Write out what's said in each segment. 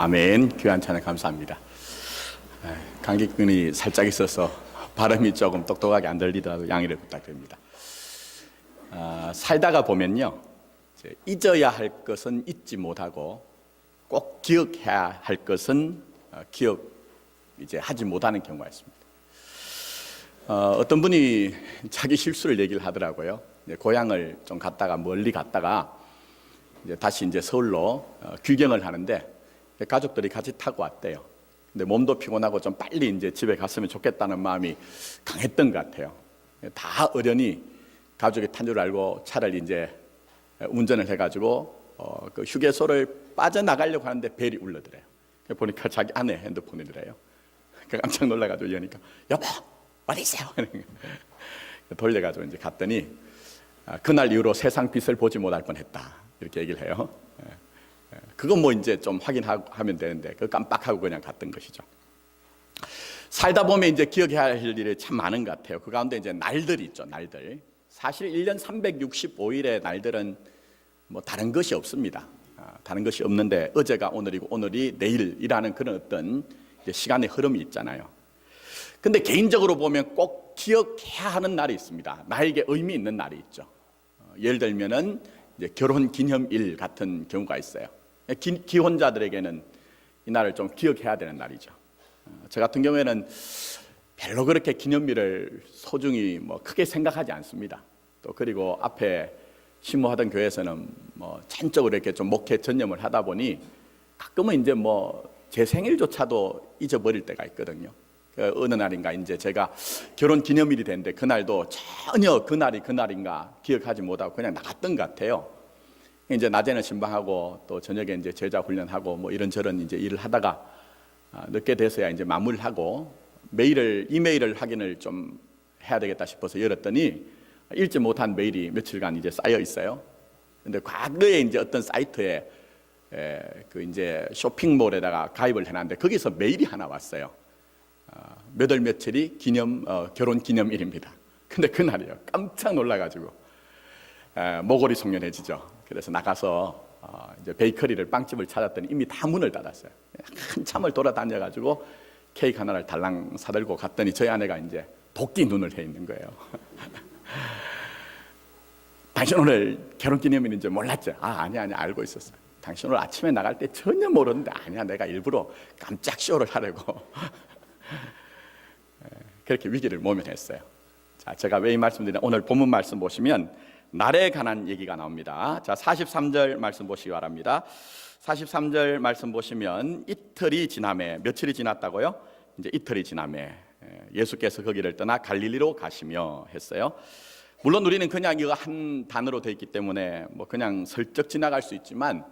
아멘. 귀한 찬양 감사합니다. 감기균이 살짝 있어서 발음이 조금 똑똑하게 안 들리더라도 양해를 부탁드립니다. 살다가 보면요, 잊어야 할 것은 잊지 못하고 꼭 기억해야 할 것은 하지 못하는 경우가 있습니다. 어떤 분이 자기 실수를 얘기를 하더라고요. 고향을 좀 갔다가 멀리 갔다가 다시 서울로 귀경을 하는데 가족들이 같이 타고 왔대요. 근데 몸도 피곤하고 좀 빨리 집에 갔으면 좋겠다는 마음이 강했던 것 같아요. 다 어련히 가족이 탄 줄 알고 차를 운전을 해가지고 그 휴게소를 빠져나가려고 하는데 벨이 울리더래요. 보니까 자기 아내 핸드폰이더래요. 깜짝 놀라가지고 여니까 여보 어디 있어요? 돌려가지고 갔더니 그날 이후로 세상 빛을 보지 못할 뻔했다 이렇게 얘기를 해요. 그건 좀 확인하면 되는데 그거 깜빡하고 그냥 갔던 것이죠. 살다 보면 기억해야 할 일이 참 많은 것 같아요. 그 가운데 날들이 있죠. 날들. 사실 1년 365일의 날들은 다른 것이 없습니다. 다른 것이 없는데 어제가 오늘이고 오늘이 내일이라는 그런 어떤 시간의 흐름이 있잖아요. 근데 개인적으로 보면 꼭 기억해야 하는 날이 있습니다. 나에게 의미 있는 날이 있죠. 예를 들면은 결혼 기념일 같은 경우가 있어요. 기혼자들에게는 이 날을 좀 기억해야 되는 날이죠. 저 같은 경우에는 별로 그렇게 기념일을 소중히 크게 생각하지 않습니다. 또 그리고 앞에 신모하던 교회에서는 전적으로 이렇게 좀 목회 전념을 하다 보니 가끔은 제 생일조차도 잊어버릴 때가 있거든요. 어느 날인가 제가 결혼 기념일이 됐는데 그날도 전혀 그날이 그날인가 기억하지 못하고 그냥 나갔던 것 같아요. 낮에는 신방하고 또 저녁에 제자 훈련하고 이런저런 일을 하다가 늦게 돼서야 마무리를 하고 이메일을 확인을 좀 해야 되겠다 싶어서 열었더니 읽지 못한 메일이 며칠간 쌓여 있어요. 근데 과거에 어떤 사이트에 쇼핑몰에다가 가입을 해놨는데 거기서 메일이 하나 왔어요. 몇 월 며칠이 결혼 기념일입니다. 근데 그날이요. 깜짝 놀라가지고 모골이 송연해지죠. 그래서 나가서 베이커리를 빵집을 찾았더니 이미 다 문을 닫았어요. 한참을 돌아다녀가지고 케이크 하나를 달랑 사들고 갔더니 저희 아내가 도끼 눈을 해 있는 거예요. 당신 오늘 결혼 기념일인 줄 몰랐죠? 아니 알고 있었어요. 당신 오늘 아침에 나갈 때 전혀 모르는데 아니야 내가 일부러 깜짝 쇼를 하려고 그렇게 위기를 모면했어요. 자, 제가 왜 이 말씀드리냐, 오늘 본문 말씀 보시면 날에 관한 얘기가 나옵니다. 자, 43절 말씀 보시기 바랍니다. 43절 말씀 보시면 이틀이 지나매, 며칠이 지났다고요? 이틀이 지나매 예수께서 거기를 떠나 갈릴리로 가시며 했어요. 물론 우리는 그냥 이거 한 단어로 되어 있기 때문에 그냥 슬쩍 지나갈 수 있지만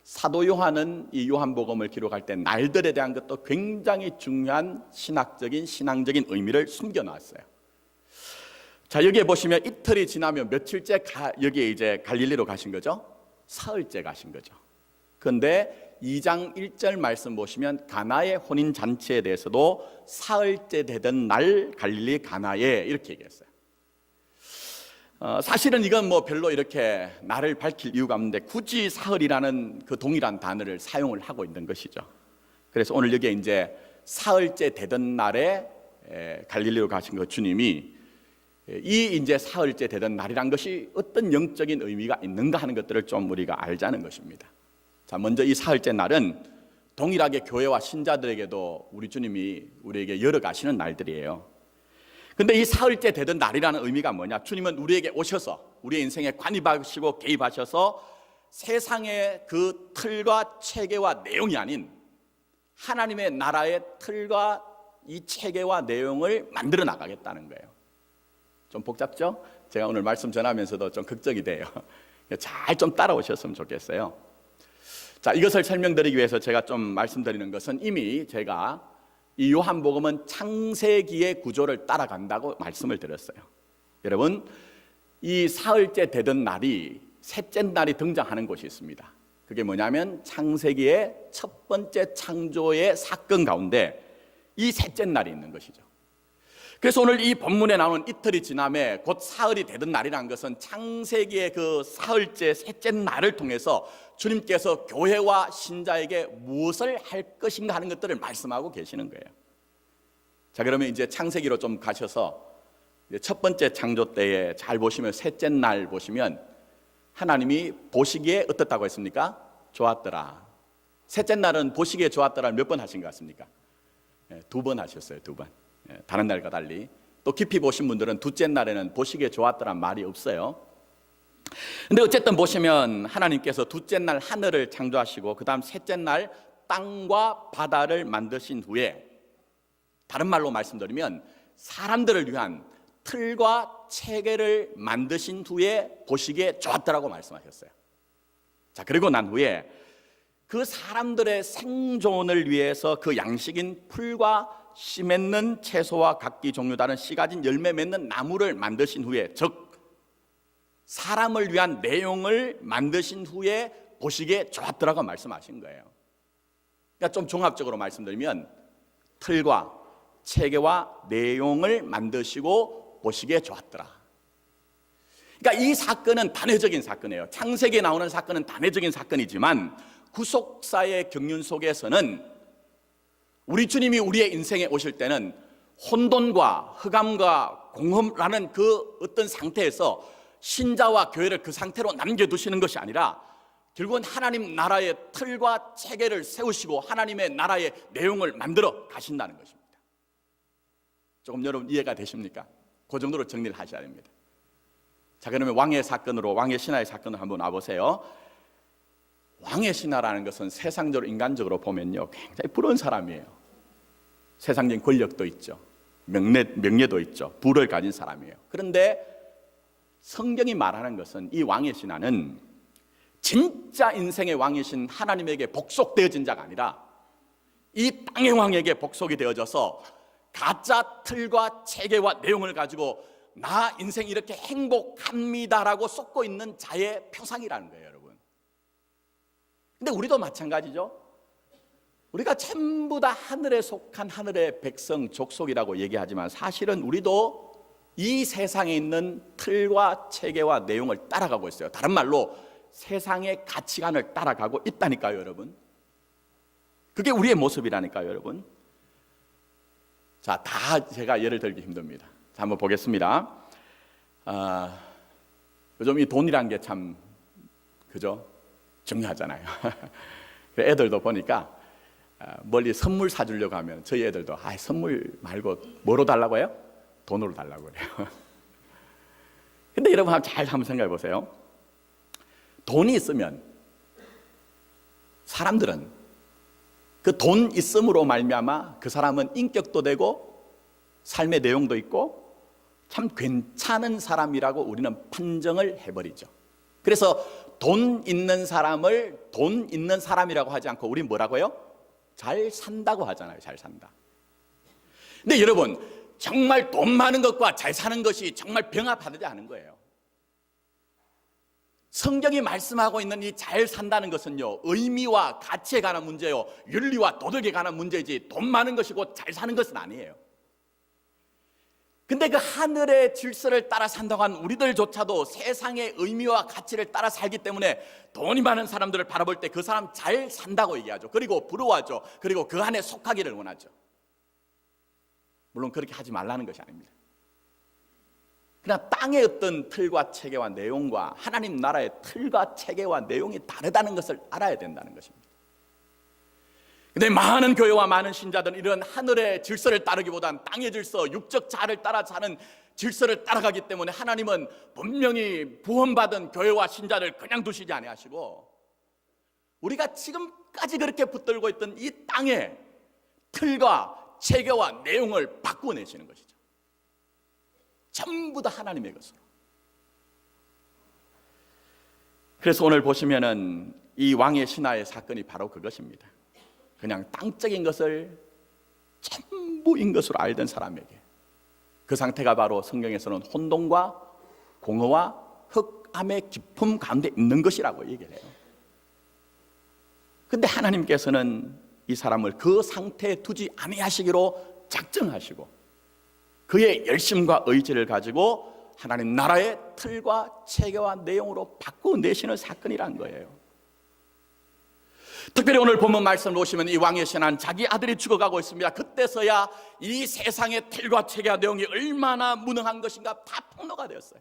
사도 요한은 이 요한복음을 기록할 때 날들에 대한 것도 굉장히 중요한 신앙적인 의미를 숨겨놨어요. 자, 여기에 보시면 이틀이 지나면 며칠째 여기에 갈릴리로 가신 거죠? 사흘째 가신 거죠. 그런데 2장 1절 말씀 보시면 가나의 혼인 잔치에 대해서도 사흘째 되던 날 갈릴리 가나에 이렇게 얘기했어요. 사실은 이건 별로 이렇게 날을 밝힐 이유가 없는데 굳이 사흘이라는 그 동일한 단어를 사용을 하고 있는 것이죠. 그래서 오늘 여기에 사흘째 되던 날에 갈릴리로 가신 그 주님이 이 사흘째 되던 날이란 것이 어떤 영적인 의미가 있는가 하는 것들을 좀 우리가 알자는 것입니다. 자, 먼저 이 사흘째 날은 동일하게 교회와 신자들에게도 우리 주님이 우리에게 열어가시는 날들이에요. 근데 이 사흘째 되던 날이라는 의미가 뭐냐? 주님은 우리에게 오셔서 우리의 인생에 관입하시고 개입하셔서 세상의 그 틀과 체계와 내용이 아닌 하나님의 나라의 틀과 이 체계와 내용을 만들어 나가겠다는 거예요. 좀 복잡죠? 제가 오늘 말씀 전하면서도 좀 걱정이 돼요. 잘 좀 따라오셨으면 좋겠어요. 자, 이것을 설명드리기 위해서 제가 좀 말씀드리는 것은 이미 제가 이 요한복음은 창세기의 구조를 따라간다고 말씀을 드렸어요. 여러분, 이 사흘째 되던 날이 셋째 날이 등장하는 곳이 있습니다. 그게 뭐냐면 창세기의 첫 번째 창조의 사건 가운데 이 셋째 날이 있는 것이죠. 그래서 오늘 이 본문에 나오는 이틀이 지나매 곧 사흘이 되던 날이라는 것은 창세기의 그 사흘째 셋째 날을 통해서 주님께서 교회와 신자에게 무엇을 할 것인가 하는 것들을 말씀하고 계시는 거예요. 자, 그러면 이제 창세기로 좀 가셔서 첫 번째 창조 때에 잘 보시면 셋째 날 보시면 하나님이 보시기에 어떻다고 했습니까? 좋았더라. 셋째 날은 보시기에 좋았더라 몇 번 하신 것 같습니까? 2번 하셨어요. 2번. 다른 날과 달리. 또 깊이 보신 분들은 둘째 날에는 보시기에 좋았더란 말이 없어요. 근데 어쨌든 보시면 하나님께서 둘째 날 하늘을 창조하시고 그 다음 셋째 날 땅과 바다를 만드신 후에, 다른 말로 말씀드리면 사람들을 위한 틀과 체계를 만드신 후에 보시기에 좋았더라고 말씀하셨어요. 자, 그리고 난 후에 그 사람들의 생존을 위해서 그 양식인 풀과 씨 맺는 채소와 각기 종류 다른 씨 가진 열매 맺는 나무를 만드신 후에, 즉 사람을 위한 내용을 만드신 후에 보시기에 좋았더라고 말씀하신 거예요. 그러니까 좀 종합적으로 말씀드리면 틀과 체계와 내용을 만드시고 보시기에 좋았더라. 그러니까 이 사건은 단회적인 사건이에요. 창세기에 나오는 사건은 단회적인 사건이지만 구속사의 경륜 속에서는 우리 주님이 우리의 인생에 오실 때는 혼돈과 흑암과 공허라는 그 어떤 상태에서 신자와 교회를 그 상태로 남겨두시는 것이 아니라 결국은 하나님 나라의 틀과 체계를 세우시고 하나님의 나라의 내용을 만들어 가신다는 것입니다. 조금 여러분 이해가 되십니까? 그 정도로 정리를 하셔야 됩니다. 자, 그러면 왕의 사건으로, 왕의 신하의 사건을 한번 와보세요. 왕의 신하라는 것은 세상적으로 인간적으로 보면요 굉장히 부러운 사람이에요. 세상적인 권력도 있죠, 명예도 있죠, 부를 가진 사람이에요. 그런데 성경이 말하는 것은 이 왕의 신하는 진짜 인생의 왕이신 하나님에게 복속되어진 자가 아니라 이 땅의 왕에게 복속이 되어져서 가짜 틀과 체계와 내용을 가지고 나 인생 이렇게 행복합니다라고 쏟고 있는 자의 표상이라는 거예요, 여러분. 근데 우리도 마찬가지죠. 우리가 전부 다 하늘에 속한 하늘의 백성 족속이라고 얘기하지만 사실은 우리도 이 세상에 있는 틀과 체계와 내용을 따라가고 있어요. 다른 말로 세상의 가치관을 따라가고 있다니까요, 여러분. 그게 우리의 모습이라니까요, 여러분. 자, 다 제가 예를 들기 힘듭니다. 자, 한번 보겠습니다. 요즘 이 돈이란 게 참 그죠? 중요하잖아요. 애들도 보니까 멀리 선물 사주려고 하면 저희 애들도 선물 말고 뭐로 달라고 해요? 돈으로 달라고 그래요. 근데 여러분 잘 한번 생각해 보세요. 돈이 있으면 사람들은 그 돈 있음으로 말미암아 그 사람은 인격도 되고 삶의 내용도 있고 참 괜찮은 사람이라고 우리는 판정을 해버리죠. 그래서 돈 있는 사람을 돈 있는 사람이라고 하지 않고 우리 뭐라고요? 잘 산다고 하잖아요. 잘 산다. 근데 여러분 정말 돈 많은 것과 잘 사는 것이 정말 병합하지 않은 거예요. 성경이 말씀하고 있는 이 잘 산다는 것은요 의미와 가치에 관한 문제요, 윤리와 도덕에 관한 문제이지 돈 많은 것이고 잘 사는 것은 아니에요. 근데 그 하늘의 질서를 따라 산다고 한 우리들조차도 세상의 의미와 가치를 따라 살기 때문에 돈이 많은 사람들을 바라볼 때 그 사람 잘 산다고 얘기하죠. 그리고 부러워하죠. 그리고 그 안에 속하기를 원하죠. 물론 그렇게 하지 말라는 것이 아닙니다. 그러나 땅의 어떤 틀과 체계와 내용과 하나님 나라의 틀과 체계와 내용이 다르다는 것을 알아야 된다는 것입니다. 근데 많은 교회와 많은 신자들은 이런 하늘의 질서를 따르기보단 땅의 질서, 육적 자아를 따라 사는 질서를 따라가기 때문에 하나님은 분명히 구원받은 교회와 신자를 그냥 두시지 아니하시고 우리가 지금까지 그렇게 붙들고 있던 이 땅의 틀과 체계와 내용을 바꾸어내시는 것이죠. 전부 다 하나님의 것으로. 그래서 오늘 보시면은 이 왕의 신하의 사건이 바로 그것입니다. 그냥 땅적인 것을 전부인 것으로 알던 사람에게 그 상태가 바로 성경에서는 혼돈과 공허와 흑암의 깊음 가운데 있는 것이라고 얘기를 해요. 근데 하나님께서는 이 사람을 그 상태에 두지 아니하시기로 작정하시고 그의 열심과 의지를 가지고 하나님 나라의 틀과 체계와 내용으로 바꾸어내시는 사건이란 거예요. 특별히 오늘 본문 말씀을 보시면 이 왕의 신하는 자기 아들이 죽어가고 있습니다. 그때서야 이 세상의 틀과 체계와 내용이 얼마나 무능한 것인가 다 폭로가 되었어요.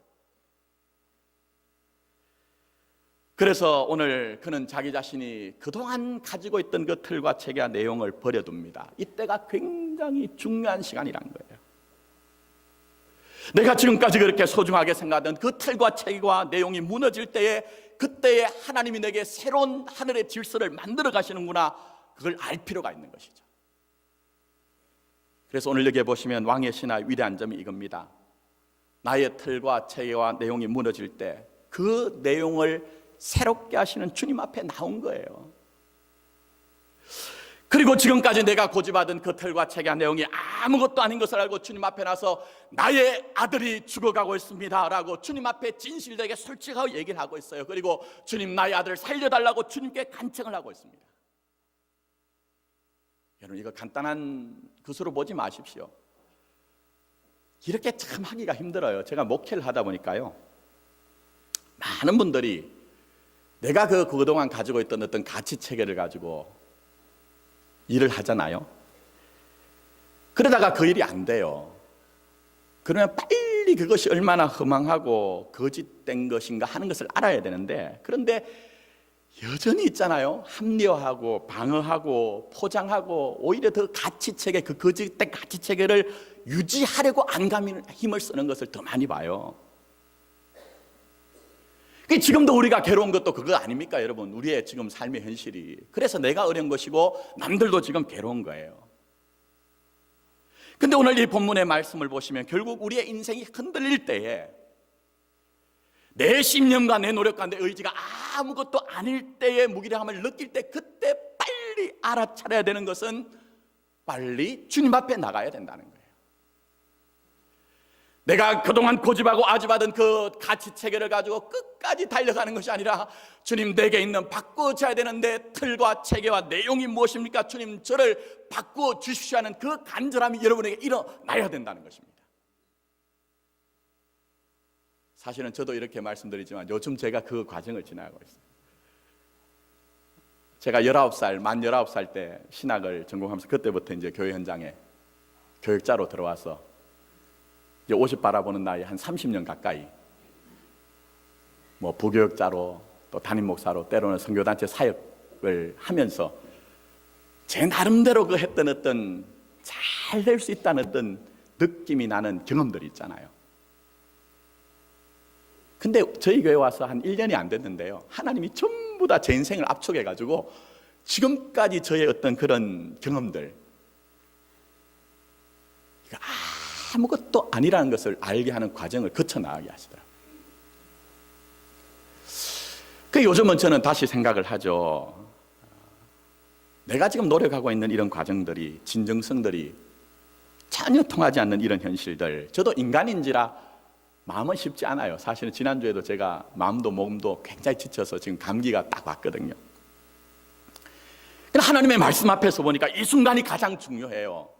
그래서 오늘 그는 자기 자신이 그동안 가지고 있던 그 틀과 체계와 내용을 버려둡니다. 이때가 굉장히 중요한 시간이란 거예요. 내가 지금까지 그렇게 소중하게 생각하던 그 틀과 체계와 내용이 무너질 때에, 그때에 하나님이 내게 새로운 하늘의 질서를 만들어 가시는구나, 그걸 알 필요가 있는 것이죠. 그래서 오늘 여기에 보시면 왕의 신하의 위대한 점이 이겁니다. 나의 틀과 체계와 내용이 무너질 때 그 내용을 새롭게 하시는 주님 앞에 나온 거예요. 그리고 지금까지 내가 고집하던 그 틀과 체계와 내용이 아무것도 아닌 것을 알고 주님 앞에 나서 나의 아들이 죽어가고 있습니다 라고 주님 앞에 진실되게 솔직하게 얘기를 하고 있어요. 그리고 주님, 나의 아들을 살려달라고 주님께 간청을 하고 있습니다. 여러분, 이거 간단한 것으로 보지 마십시오. 이렇게 참 하기가 힘들어요. 제가 목회를 하다 보니까요, 많은 분들이 내가 그동안 가지고 있던 어떤 가치 체계를 가지고 일을 하잖아요. 그러다가 그 일이 안 돼요. 그러면 빨리 그것이 얼마나 허망하고 거짓된 것인가 하는 것을 알아야 되는데, 그런데 여전히 있잖아요. 합리화하고 방어하고 포장하고 오히려 더 가치체계, 그 거짓된 가치체계를 유지하려고 안간힘을 힘을 쓰는 것을 더 많이 봐요. 지금도 우리가 괴로운 것도 그거 아닙니까, 여러분? 우리의 지금 삶의 현실이. 그래서 내가 어려운 것이고 남들도 지금 괴로운 거예요. 근데 오늘 이 본문의 말씀을 보시면 결국 우리의 인생이 흔들릴 때에, 내 신념과 내 노력과 내 의지가 아무것도 아닐 때의 무기력함을 느낄 때, 그때 빨리 알아차려야 되는 것은 빨리 주님 앞에 나가야 된다는 거예요. 내가 그동안 고집하고 아집하던 그 가치체계를 가지고 끝까지 달려가는 것이 아니라, 주님, 내게 있는 바꿔줘야 되는 내 틀과 체계와 내용이 무엇입니까? 주님, 저를 바꾸어 주십시오 하는 그 간절함이 여러분에게 일어나야 된다는 것입니다. 사실은 저도 이렇게 말씀드리지만 요즘 제가 그 과정을 지나가고 있어요. 제가 만 19살 때 신학을 전공하면서 그때부터 이제 교회 현장에 교육자로 들어와서 이제 50 바라보는 나이 한 30년 가까이 부교육자로 또 담임 목사로 때로는 선교단체 사역을 하면서 제 나름대로 그 했던 어떤 잘 될 수 있다는 어떤 느낌이 나는 경험들이 있잖아요. 근데 저희 교회 와서 한 1년이 안 됐는데요, 하나님이 전부 다 제 인생을 압축해가지고 지금까지 저의 어떤 그런 경험들, 아무것도 아니라는 것을 알게 하는 과정을 거쳐나가게 하시더라고요. 요즘은 저는 다시 생각을 하죠. 내가 지금 노력하고 있는 이런 과정들이, 진정성들이 전혀 통하지 않는 이런 현실들, 저도 인간인지라 마음은 쉽지 않아요. 사실은 지난주에도 제가 마음도 몸도 굉장히 지쳐서 지금 감기가 딱 왔거든요. 하나님의 말씀 앞에서 보니까 이 순간이 가장 중요해요.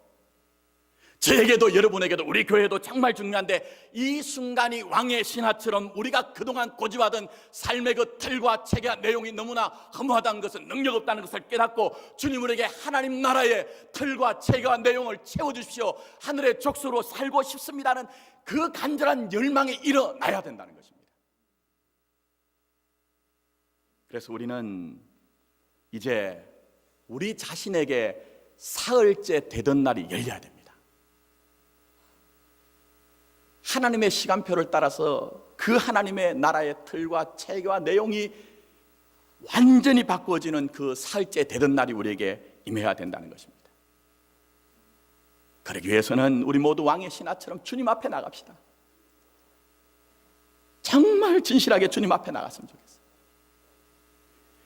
저에게도 여러분에게도 우리 교회도 정말 중요한데, 이 순간이 왕의 신하처럼 우리가 그동안 고집하던 삶의 그 틀과 체계와 내용이 너무나 허무하다는 것은, 능력 없다는 것을 깨닫고 주님, 우리에게 하나님 나라의 틀과 체계와 내용을 채워주십시오, 하늘의 족속으로 살고 싶습니다는 그 간절한 열망이 일어나야 된다는 것입니다. 그래서 우리는 이제 우리 자신에게 사흘째 되던 날이 열려야 됩니다. 하나님의 시간표를 따라서 그 하나님의 나라의 틀과 체계와 내용이 완전히 바꾸어지는 그 사흘째 되던 날이 우리에게 임해야 된다는 것입니다. 그러기 위해서는 우리 모두 왕의 신하처럼 주님 앞에 나갑시다. 정말 진실하게 주님 앞에 나갔으면 좋겠어요.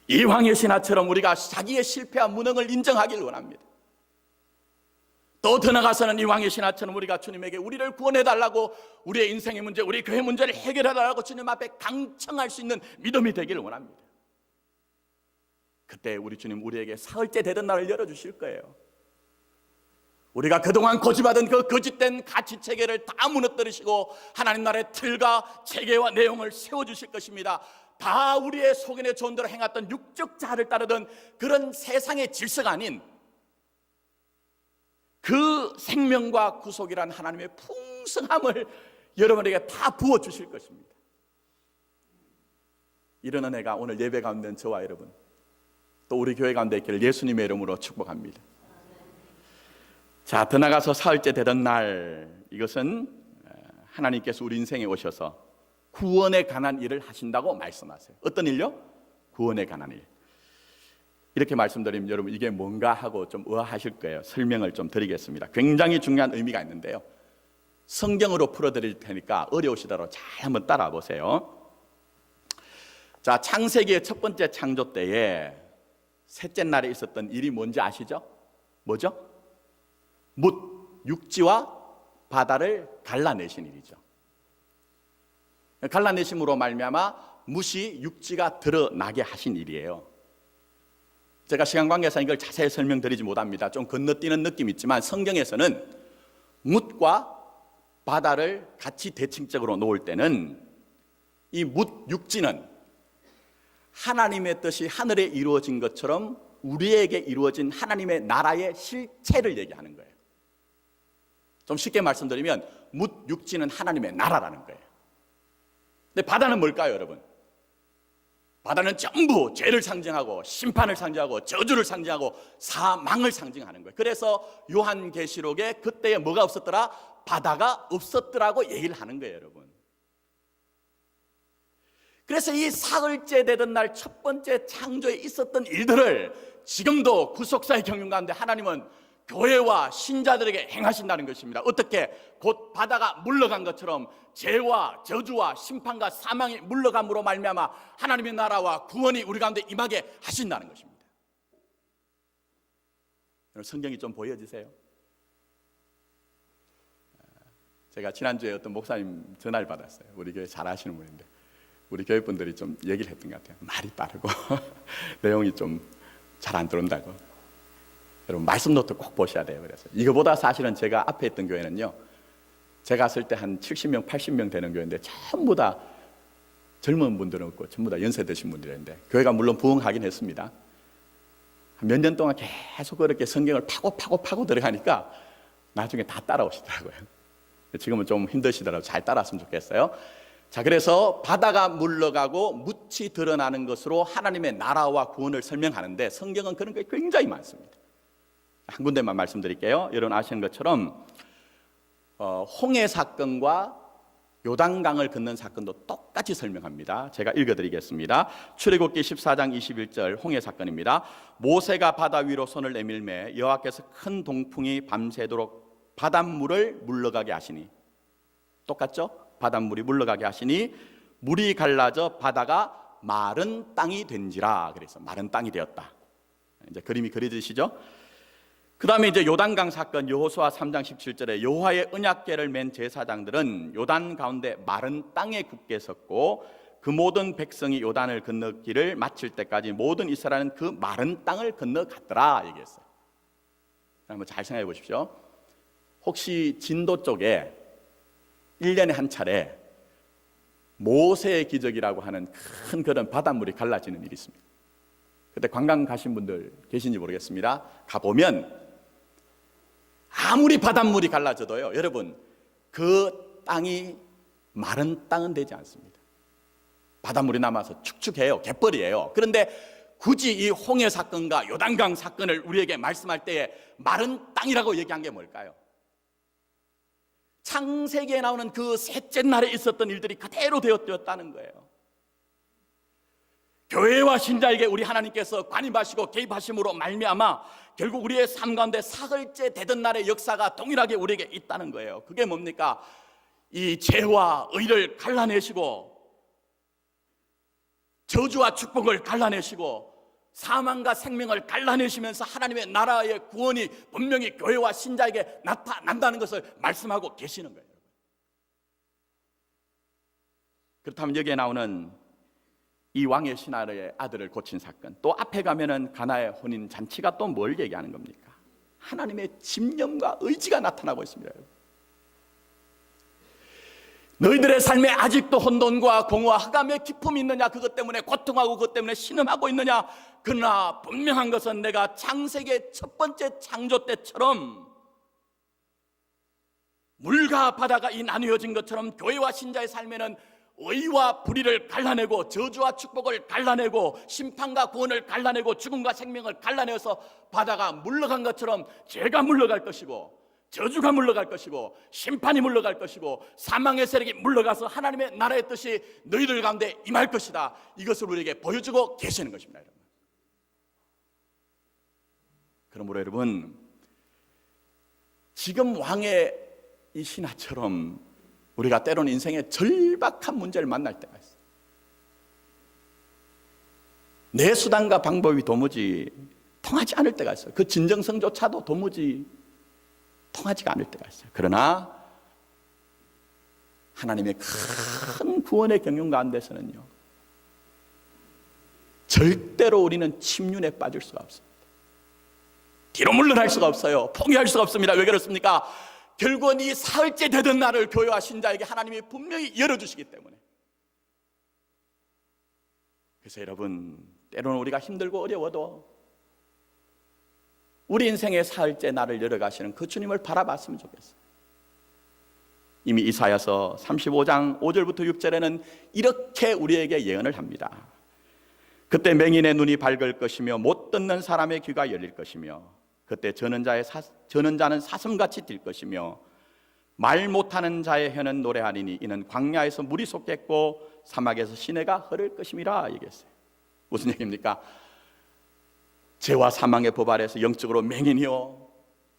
이 왕의 신하처럼 우리가 자기의 실패와 무능을 인정하기를 원합니다. 또 더 나아가서는 이 왕의 신하처럼 우리가 주님에게 우리를 구원해달라고, 우리의 인생의 문제, 우리 교회 문제를 해결해달라고 주님 앞에 강청할 수 있는 믿음이 되기를 원합니다. 그때 우리 주님 우리에게 사흘째 되던 날을 열어주실 거예요. 우리가 그동안 고집하던 그 거짓된 가치체계를 다 무너뜨리시고 하나님 나라의 틀과 체계와 내용을 세워주실 것입니다. 다 우리의 소견에 좋은 대로 행했던 육적 자아를 따르던 그런 세상의 질서가 아닌 그 생명과 구속이란 하나님의 풍성함을 여러분에게 다 부어주실 것입니다. 이런 은혜가 오늘 예배 가운데 있는 저와 여러분, 또 우리 교회 가운데 있기를 예수님의 이름으로 축복합니다. 자, 더 나가서 사흘째 되던 날, 이것은 하나님께서 우리 인생에 오셔서 구원에 관한 일을 하신다고 말씀하세요. 어떤 일요? 구원에 관한 일. 이렇게 말씀드리면 여러분 이게 뭔가 하고 좀 의아하실 거예요. 설명을 좀 드리겠습니다. 굉장히 중요한 의미가 있는데요, 성경으로 풀어드릴 테니까 어려우시더라도 잘 한번 따라와 보세요. 자, 창세기의 첫 번째 창조 때에 셋째 날에 있었던 일이 뭔지 아시죠? 뭐죠? 뭇, 육지와 바다를 갈라내신 일이죠. 갈라내심으로 말미암아 뭇이 육지가 드러나게 하신 일이에요. 제가 시간 관계상 이걸 자세히 설명드리지 못합니다. 좀 건너뛰는 느낌이 있지만 성경에서는 뭇과 바다를 같이 대칭적으로 놓을 때는 이 뭇 육지는 하나님의 뜻이 하늘에 이루어진 것처럼 우리에게 이루어진 하나님의 나라의 실체를 얘기하는 거예요. 좀 쉽게 말씀드리면 뭇 육지는 하나님의 나라라는 거예요. 근데 바다는 뭘까요, 여러분? 바다는 전부 죄를 상징하고 심판을 상징하고 저주를 상징하고 사망을 상징하는 거예요. 그래서 요한계시록에 그때에 뭐가 없었더라? 바다가 없었더라고 얘기를 하는 거예요, 여러분. 그래서 이 사흘째 되던 날 첫 번째 창조에 있었던 일들을 지금도 구속사의 경륜 가운데 하나님은 교회와 신자들에게 행하신다는 것입니다. 어떻게? 곧 바다가 물러간 것처럼 죄와 저주와 심판과 사망이 물러감으로 말미암아 하나님의 나라와 구원이 우리 가운데 임하게 하신다는 것입니다. 성경이 좀 보여지세요? 제가 지난주에 어떤 목사님 전화를 받았어요. 우리 교회 잘 아시는 분인데 우리 교회 분들이 좀 얘기를 했던 것 같아요. 말이 빠르고 내용이 좀 잘 안 들어온다고. 여러분 말씀 노트 꼭 보셔야 돼요. 그래서 이거보다 사실은 제가 앞에 있던 교회는요, 제가 갔을 때 한 70명, 80명 되는 교회인데 전부 다 젊은 분들은 없고 전부 다 연세 드신 분들인데 교회가 물론 부흥하긴 했습니다. 몇 년 동안 계속 그렇게 성경을 파고 들어가니까 나중에 다 따라오시더라고요. 지금은 좀 힘드시더라도 잘 따라왔으면 좋겠어요. 자, 그래서 바다가 물러가고 뭇이 드러나는 것으로 하나님의 나라와 구원을 설명하는데 성경은 그런 게 굉장히 많습니다. 한 군데만 말씀드릴게요. 여러분 아시는 것처럼 홍해 사건과 요단강을 건넌 사건도 똑같이 설명합니다. 제가 읽어드리겠습니다. 출애굽기 14장 21절 홍해 사건입니다. 모세가 바다 위로 손을 내밀매 여호와께서 큰 동풍이 밤새도록 바닷물을 물러가게 하시니, 똑같죠? 바닷물이 물러가게 하시니 물이 갈라져 바다가 마른 땅이 된지라. 그래서 마른 땅이 되었다. 이제 그림이 그려지시죠? 그 다음에 이제 요단강 사건 여호수아 3장 17절에 여호와의 언약궤를 맨 제사장들은 요단 가운데 마른 땅에 굳게 섰고 그 모든 백성이 요단을 건너기를 마칠 때까지 모든 이스라엘은 그 마른 땅을 건너갔더라 얘기했어요. 한번 잘 생각해 보십시오. 혹시 진도 쪽에 1년에 한 차례 모세의 기적이라고 하는 큰 그런 바닷물이 갈라지는 일이 있습니다. 그때 관광 가신 분들 계신지 모르겠습니다. 가보면 아무리 바닷물이 갈라져도요, 여러분 그 땅이 마른 땅은 되지 않습니다. 바닷물이 남아서 축축해요. 갯벌이에요. 그런데 굳이 이 홍해 사건과 요단강 사건을 우리에게 말씀할 때에 마른 땅이라고 얘기한 게 뭘까요? 창세기에 나오는 그 셋째 날에 있었던 일들이 그대로 되었다는 거예요. 교회와 신자에게 우리 하나님께서 관임하시고 개입하심으로 말미암아 결국 우리의 삶 가운데 사흘째 되던 날의 역사가 동일하게 우리에게 있다는 거예요. 그게 뭡니까? 이 죄와 의를 갈라내시고 저주와 축복을 갈라내시고 사망과 생명을 갈라내시면서 하나님의 나라의 구원이 분명히 교회와 신자에게 나타난다는 것을 말씀하고 계시는 거예요. 그렇다면 여기에 나오는 이 왕의 신하의 아들을 고친 사건, 또 앞에 가면은 가나의 혼인 잔치가 또 뭘 얘기하는 겁니까? 하나님의 집념과 의지가 나타나고 있습니다. 너희들의 삶에 아직도 혼돈과 공허와 흑암의 기품이 있느냐? 그것 때문에 고통하고 그것 때문에 신음하고 있느냐? 그러나 분명한 것은 내가 창세기의 첫 번째 창조 때처럼 물과 바다가 이 나누어진 것처럼 교회와 신자의 삶에는 의와 불의를 갈라내고 저주와 축복을 갈라내고 심판과 구원을 갈라내고 죽음과 생명을 갈라내어서 바다가 물러간 것처럼 죄가 물러갈 것이고 저주가 물러갈 것이고 심판이 물러갈 것이고 사망의 세력이 물러가서 하나님의 나라의 뜻이 너희들 가운데 임할 것이다. 이것을 우리에게 보여주고 계시는 것입니다. 여러분. 그러므로 여러분, 지금 왕의 이 신하처럼 우리가 때로는 인생의 절박한 문제를 만날 때가 있어요. 내 수단과 방법이 도무지 통하지 않을 때가 있어요. 그 진정성조차도 도무지 통하지가 않을 때가 있어요. 그러나 하나님의 큰 구원의 경륜 가운데서는요, 절대로 우리는 침륜에 빠질 수가 없습니다. 뒤로 물러날 수가 없어요. 포기할 수가 없습니다. 왜 그렇습니까? 결국은 이 사흘째 되던 날을 교회와 신자에게 하나님이 분명히 열어주시기 때문에. 그래서 여러분, 때로는 우리가 힘들고 어려워도 우리 인생의 사흘째 날을 열어가시는 그 주님을 바라봤으면 좋겠어요. 이미 이사야서 35장 5절부터 6절에는 이렇게 우리에게 예언을 합니다. 그때 맹인의 눈이 밝을 것이며 못 듣는 사람의 귀가 열릴 것이며 그때 저는 자는 사슴같이 뛸 것이며 말 못하는 자의 혀는 노래하리니 이는 광야에서 물이 솟겠고 사막에서 시내가 흐를 것임이라 얘기했어요. 무슨 얘기입니까? 죄와 사망의 법 아래에서 영적으로 맹인이요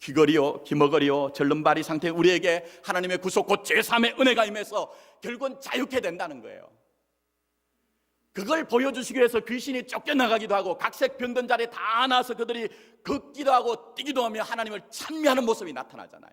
귀걸이요 귀머거리요 절름발이 상태인 우리에게 하나님의 구속 곧 제3의 은혜가 임해서 결국은 자유케 된다는 거예요. 그걸 보여주시기 위해서 귀신이 쫓겨나가기도 하고 각색 병든 자리에 다 나와서 그들이 걷기도 하고 뛰기도 하며 하나님을 찬미하는 모습이 나타나잖아요.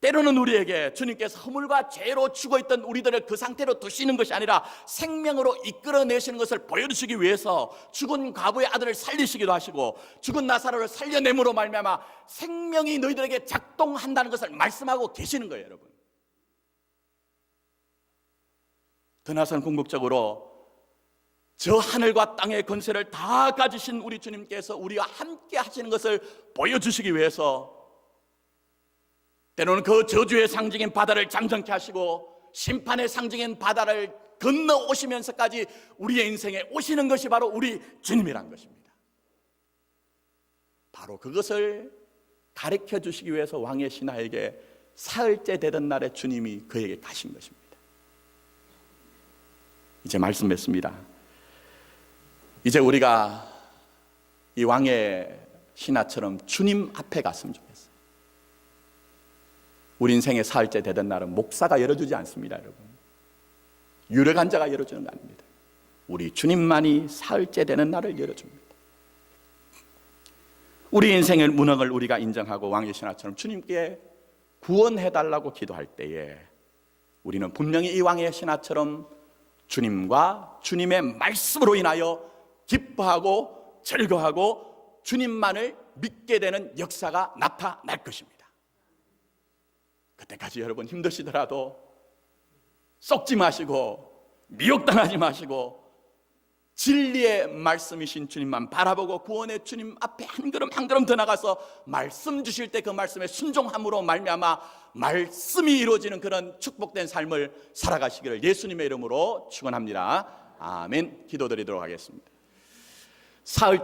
때로는 우리에게 주님께서 허물과 죄로 죽어있던 우리들을 그 상태로 두시는 것이 아니라 생명으로 이끌어내시는 것을 보여주시기 위해서 죽은 과부의 아들을 살리시기도 하시고 죽은 나사로를 살려냄으로 말미암아 생명이 너희들에게 작동한다는 것을 말씀하고 계시는 거예요. 여러분, 더 나아가서는 궁극적으로 저 하늘과 땅의 권세를 다 가지신 우리 주님께서 우리와 함께 하시는 것을 보여주시기 위해서 때로는 그 저주의 상징인 바다를 잠잠케 하시고 심판의 상징인 바다를 건너오시면서까지 우리의 인생에 오시는 것이 바로 우리 주님이란 것입니다. 바로 그것을 가르쳐 주시기 위해서 왕의 신하에게 사흘째 되던 날에 주님이 그에게 가신 것입니다. 이제 말씀 맺습니다. 이제 우리가 이 왕의 신하처럼 주님 앞에 갔으면 좋겠어요. 우리 인생의 사흘째 되던 날은 목사가 열어주지 않습니다. 여러분, 유력한 자가 열어주는 거 아닙니다. 우리 주님만이 사흘째 되는 날을 열어줍니다. 우리 인생의 무능을 우리가 인정하고 왕의 신하처럼 주님께 구원해달라고 기도할 때에 우리는 분명히 이 왕의 신하처럼 주님과 주님의 말씀으로 인하여 기뻐하고 즐거워하고 주님만을 믿게 되는 역사가 나타날 것입니다. 그때까지 여러분 힘드시더라도 썩지 마시고 미혹당하지 마시고 진리의 말씀이신 주님만 바라보고 구원의 주님 앞에 한 걸음 한 걸음 더 나가서 말씀 주실 때 그 말씀에 순종함으로 말미암아 말씀이 이루어지는 그런 축복된 삶을 살아가시기를 예수님의 이름으로 축원합니다. 아멘. 기도드리도록 하겠습니다. 사흘